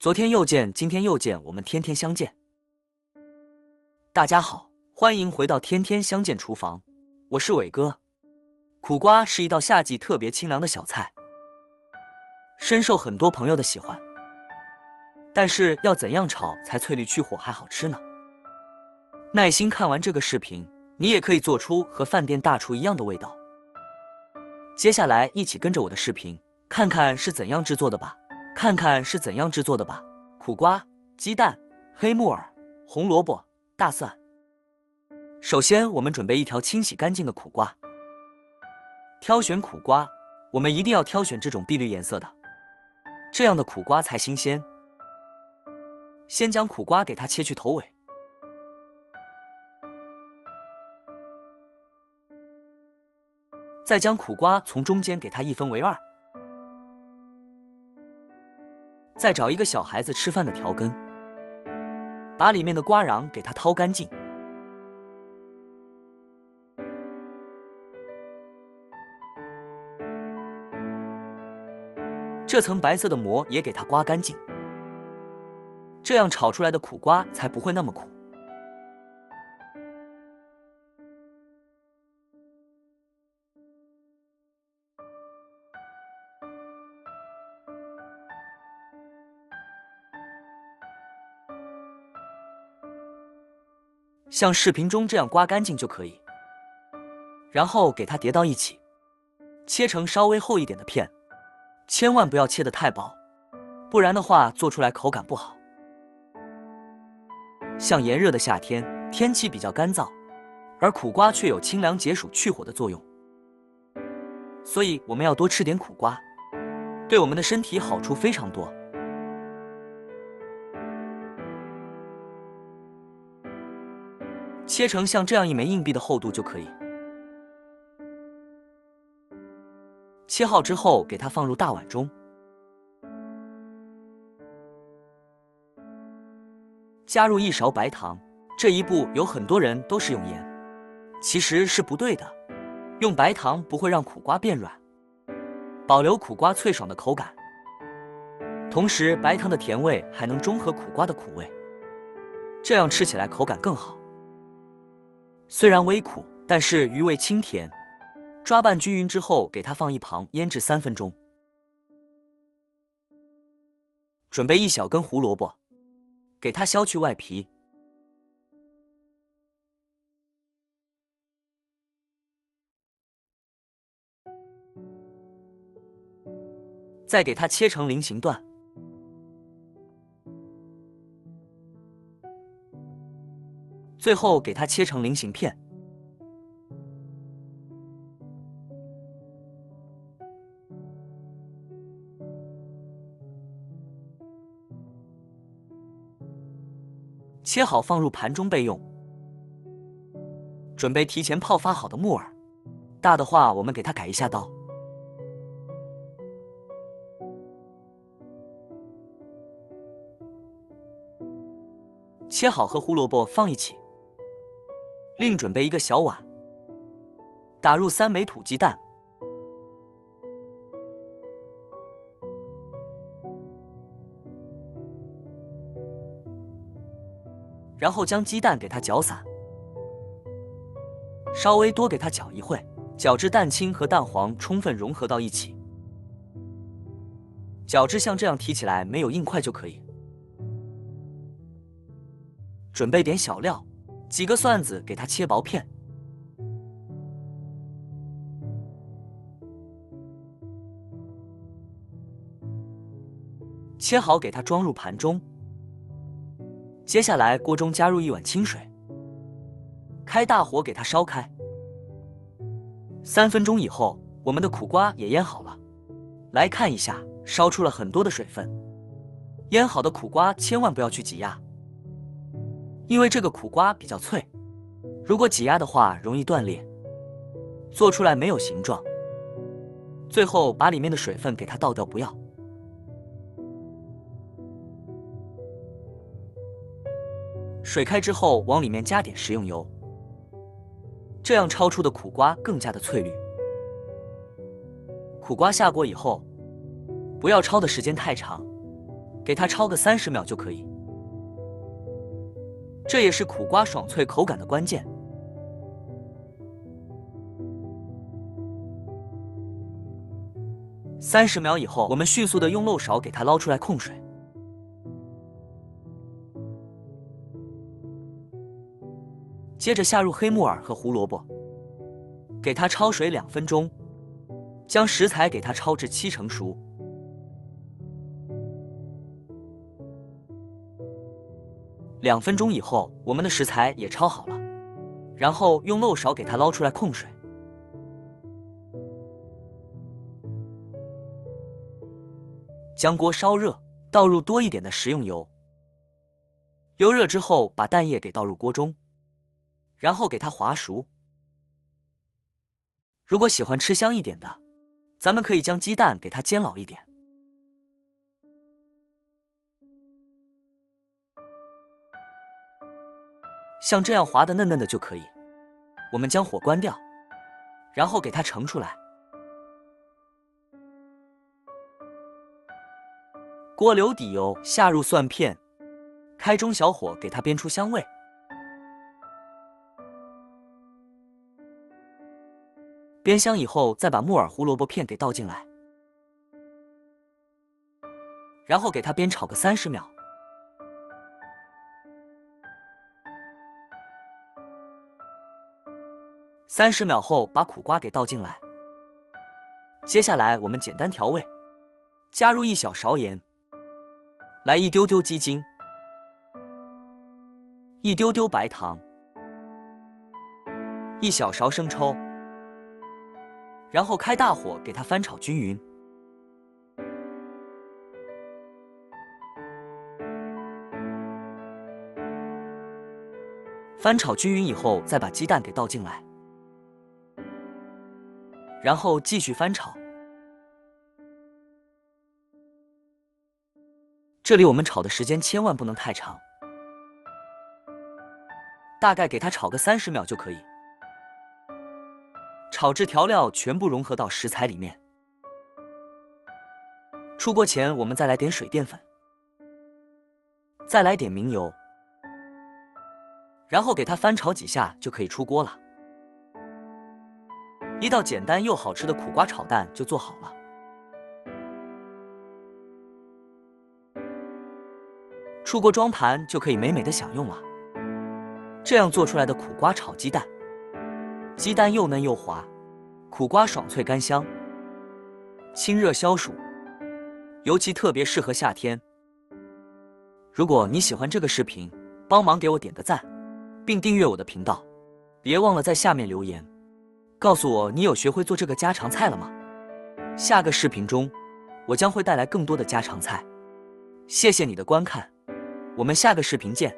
昨天又见，今天又见，我们天天相见。大家好，欢迎回到天天相见厨房，我是伟哥。苦瓜是一道夏季特别清凉的小菜，深受很多朋友的喜欢。但是要怎样炒才翠绿去火还好吃呢？耐心看完这个视频，你也可以做出和饭店大厨一样的味道。接下来一起跟着我的视频，看看是怎样制作的吧。苦瓜、鸡蛋、黑木耳、红萝卜、大蒜。首先，我们准备一条清洗干净的苦瓜。挑选苦瓜，我们一定要挑选这种碧绿颜色的，这样的苦瓜才新鲜。先将苦瓜给它切去头尾，再将苦瓜从中间给它一分为二。再找一个小孩子吃饭的条根，把里面的瓜瓤给它掏干净。这层白色的膜也给它刮干净，这样炒出来的苦瓜才不会那么苦。像视频中这样刮干净就可以，然后给它叠到一起，切成稍微厚一点的片，千万不要切得太薄，不然的话做出来口感不好。像炎热的夏天，天气比较干燥，而苦瓜却有清凉解暑去火的作用，所以我们要多吃点苦瓜，对我们的身体好处非常多。切成像这样一枚硬币的厚度就可以。切好之后，给它放入大碗中，加入1勺白糖。这一步有很多人都是用盐，其实是不对的。用白糖不会让苦瓜变软，保留苦瓜脆爽的口感，同时白糖的甜味还能中和苦瓜的苦味，这样吃起来口感更好。虽然微苦，但是余味清甜。抓拌均匀之后，给它放一旁腌制3分钟。准备1小根胡萝卜，给它削去外皮，再给它切成菱形段。最后给它切成菱形片。切好放入盘中备用。准备提前泡发好的木耳，大的话我们给它改一下刀。切好和胡萝卜放一起。另准备一个小碗，打入3枚土鸡蛋，然后将鸡蛋给它搅散，稍微多给它搅一会，搅至蛋清和蛋黄充分融合到一起，搅至像这样提起来没有硬块就可以。准备点小料，几个蒜子给它切薄片，切好给它装入盘中。接下来锅中加入1碗清水，开大火给它烧开。3分钟以后，我们的苦瓜也腌好了。来看一下，烧出了很多的水分。腌好的苦瓜千万不要去挤压，因为这个苦瓜比较脆，如果挤压的话容易断裂，做出来没有形状。最后把里面的水分给它倒掉，不要。水开之后，往里面加点食用油，这样焯出的苦瓜更加的翠绿。苦瓜下锅以后，不要焯的时间太长，给它焯个30秒就可以。这也是苦瓜爽脆口感的关键。30秒以后，我们迅速的用漏勺给它捞出来控水。接着下入黑木耳和胡萝卜，给它焯水2分钟，将食材给它焯至7成熟。2分钟以后，我们的食材也焯好了，然后用漏勺给它捞出来控水。将锅烧热，倒入多一点的食用油。油热之后，把蛋液给倒入锅中，然后给它滑熟。如果喜欢吃香一点的，咱们可以将鸡蛋给它煎老一点。像这样滑的嫩嫩的就可以。我们将火关掉，然后给它盛出来。锅留底油，下入蒜片，开中小火给它煸出香味。煸香以后，再把木耳胡萝卜片给倒进来，然后给它煸炒个30秒。30秒后，把苦瓜给倒进来。接下来我们简单调味，加入1小勺盐，来1丢丢鸡精，1丢丢白糖，1小勺生抽，然后开大火给它翻炒均匀。翻炒均匀以后，再把鸡蛋给倒进来，然后继续翻炒。这里我们炒的时间千万不能太长，大概给它炒个30秒就可以。炒至调料全部融合到食材里面。出锅前我们再来点水淀粉，再来点明油，然后给它翻炒几下就可以出锅了。一道简单又好吃的苦瓜炒蛋就做好了。出锅装盘就可以美美的享用了。这样做出来的苦瓜炒鸡蛋，鸡蛋又嫩又滑，苦瓜爽脆甘香，清热消暑，尤其特别适合夏天。如果你喜欢这个视频，帮忙给我点个赞，并订阅我的频道，别忘了在下面留言，告诉我你有学会做这个家常菜了吗？下个视频中，我将会带来更多的家常菜。谢谢你的观看，我们下个视频见。